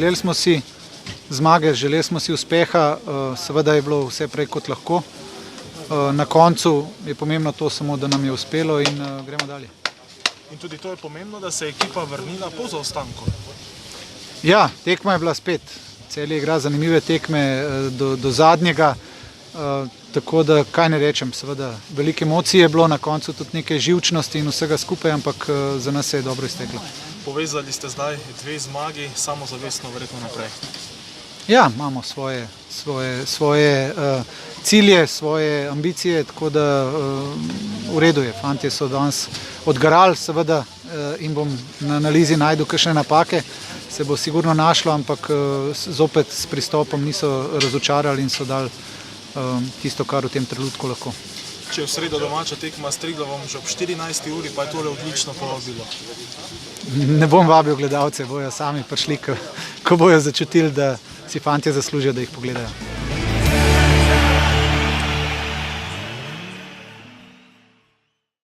Želeli smo si zmage, želeli smo si uspeha, seveda je bilo vse prej kot lahko. Na koncu je pomembno to samo, da nam je uspelo in gremo dalje. In tudi to je pomembno, da se je ekipa vrnila po zaostanku. Ja, tekma je bila spet. Celje igra zanimive tekme do zadnjega, tako da kaj ne rečem, seveda velike emocije je bilo, na koncu tudi nekaj živčnosti in vsega skupaj, ampak za nas se je dobro izteklo. Povezali ste zdaj 2 zmagi, samozavestno verjetno naprej. Ja, imamo svoje cilje, svoje ambicije, tako da v redu je. Fantje so danes odgarali, seveda, in bom na analizi najdel kakšne napake, se bo sigurno našlo, ampak zopet s pristopom niso razočarali in so dali tisto, kar v tem trenutku lahko. Če je v sredo domača tekma s Triglavom že ob 14. uri, pa je tole odlično povabilo. Ne bom vabil gledalce, bojo sami prišli, ko bojo začutili, da si fantje zaslužijo, da jih pogledajo.